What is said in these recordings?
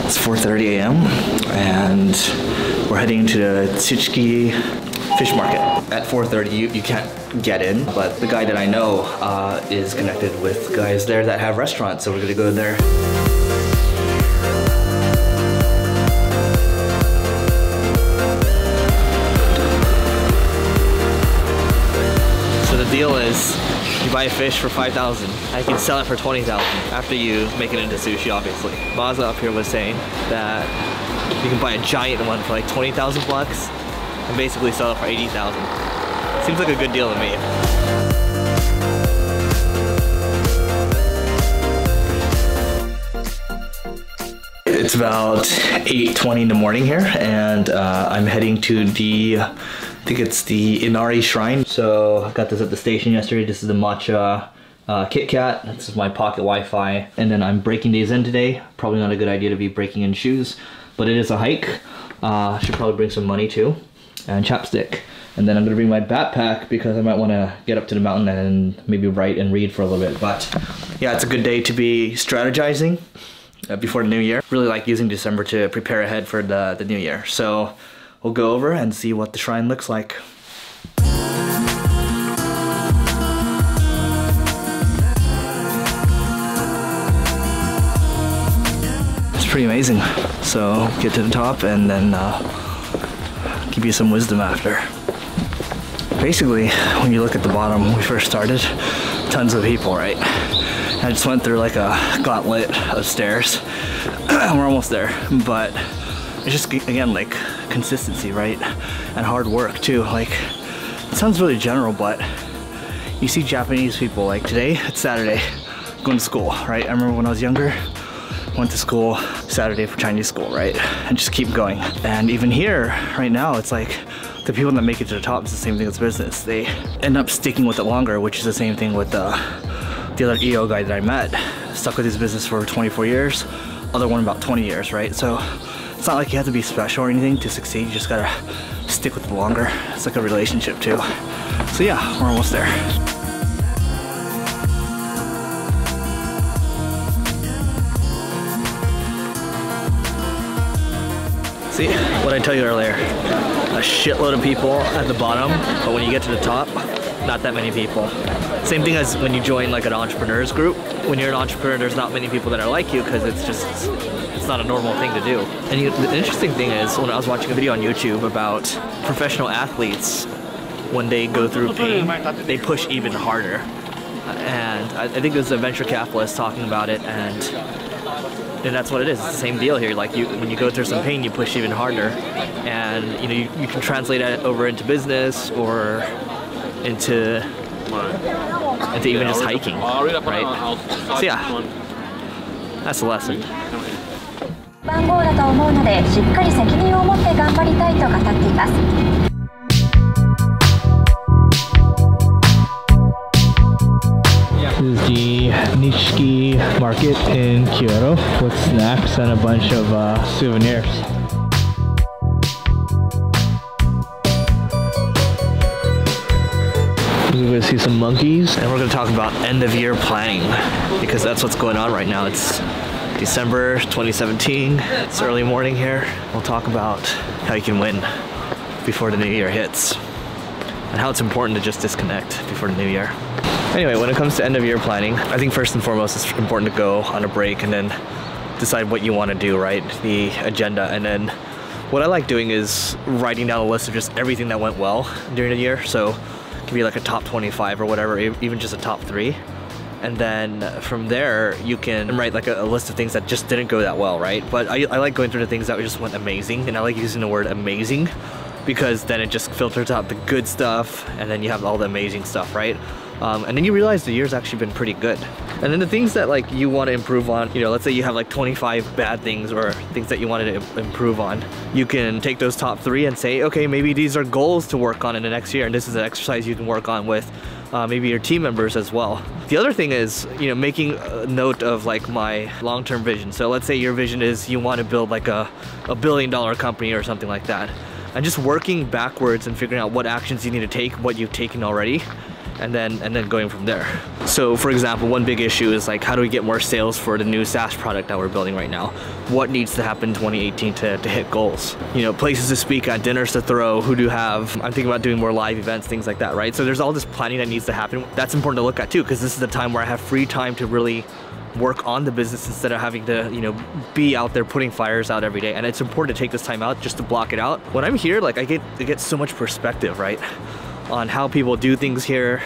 It's 4:30 a.m. and we're heading to the Tsukiji fish market. At 4:30 you can't get in, but the guy that I know is connected with guys there that have restaurants, so we're gonna go there. So the deal is, you buy a fish for 5,000, and you can sell it for 20,000 after you make it into sushi, obviously. Maza up here was saying that you can buy a giant one for like 20,000 bucks and basically sell it for 80,000. Seems like a good deal to me. It's about 8:20 in the morning here, and I'm heading to the, I think it's the Inari Shrine. So I got this at the station yesterday. This is the matcha Kit Kat. This is my pocket Wi-Fi. And then I'm breaking days in today. Probably not a good idea to be breaking in shoes, but it is a hike. Should probably bring some money too, and chapstick. And then I'm gonna bring my backpack because I might wanna get up to the mountain and maybe write and read for a little bit. But yeah, it's a good day to be strategizing before the new year. Really like using December to prepare ahead for the new year. So we'll go over and see what the shrine looks like. It's pretty amazing. So get to the top and then give you some wisdom after. Basically, when you look at the bottom, when we first started, tons of people, right? I just went through like a gauntlet of stairs. We're almost there, but it's just, again, like consistency, right? And hard work too. Like, it sounds really general, but you see Japanese people, like today, it's Saturday, going to school, right? I remember when I was younger, went to school Saturday for Chinese school, right? And just keep going. And even here, right now, it's like the people that make it to the top is the same thing as business. They end up sticking with it longer, which is the same thing with the other EO guy that I met. Stuck with his business for 24 years, other one about 20 years, right? So it's not like you have to be special or anything to succeed, you just gotta stick with it longer. It's like a relationship too. So yeah, we're almost there. See, what I tell you earlier, a shitload of people at the bottom, but when you get to the top, not that many people. Same thing as when you join like an entrepreneur's group. When you're an entrepreneur, there's not many people that are like you because it's not a normal thing to do. And the interesting thing is, when I was watching a video on YouTube about professional athletes, when they go through pain, they push even harder. And I think it was a venture capitalist talking about it, and that's what it is. It's the same deal here. Like when you go through some pain, you push even harder, and you can translate that over into business or into even just hiking, right? So yeah, that's the lesson. This is the Nishiki market in Kyoto with snacks and a bunch of souvenirs. We're going to see some monkeys, and we're going to talk about end of year planning because that's what's going on right now. It's December 2017. It's early morning here. We'll talk about how you can win before the new year hits and how it's important to just disconnect before the new year. Anyway, when it comes to end of year planning, I think first and foremost it's important to go on a break and then decide what you want to do, right? The agenda. And then what I like doing is writing down a list of just everything that went well during the year. So it could be like a top 25 or whatever, even just a top 3. And then from there, you can write like a list of things that just didn't go that well, right? But I like going through the things that just went amazing, and I like using the word amazing because then it just filters out the good stuff, and then you have all the amazing stuff, right? And then you realize the year's actually been pretty good. And then the things that like you want to improve on, let's say you have like 25 bad things or things that you wanted to improve on, you can take those top 3 and say, okay, maybe these are goals to work on in the next year, and this is an exercise you can work on with maybe your team members as well. The other thing is, making a note of like my long-term vision. So let's say your vision is you want to build like a $1 billion company or something like that. And just working backwards and figuring out what actions you need to take, what you've taken already, and then going from there. So for example, one big issue is like, how do we get more sales for the new SaaS product that we're building right now? What needs to happen in 2018 to hit goals? You know, places to speak at, dinners to throw, who do you have? I'm thinking about doing more live events, things like that, right? So there's all this planning that needs to happen. That's important to look at too, because this is the time where I have free time to really work on the business instead of having to, you know, be out there putting fires out every day. And it's important to take this time out just to block it out. When I'm here, like I get so much perspective, right, on how people do things here.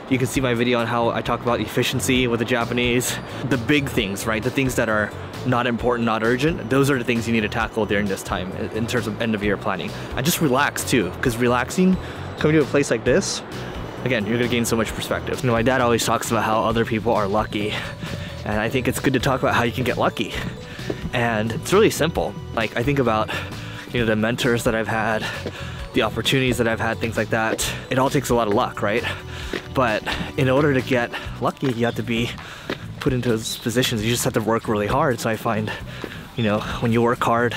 You can see my video on how I talk about efficiency with the Japanese. The big things, right? The things that are not important, not urgent, those are the things you need to tackle during this time in terms of end of year planning. And just relax too, because relaxing, coming to a place like this, again, you're gonna gain so much perspective. You know, my dad always talks about how other people are lucky. And I think it's good to talk about how you can get lucky. And it's really simple. Like I think about, you know, the mentors that I've had, the opportunities that I've had, things like that. It all takes a lot of luck, right? But in order to get lucky, you have to be put into those positions. You just have to work really hard. So I find, you know, when you work hard,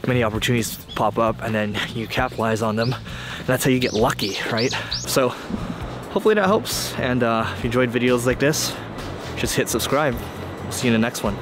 many opportunities pop up and then you capitalize on them. That's how you get lucky, right? So hopefully that helps. And if you enjoyed videos like this, just hit subscribe. We'll see you in the next one.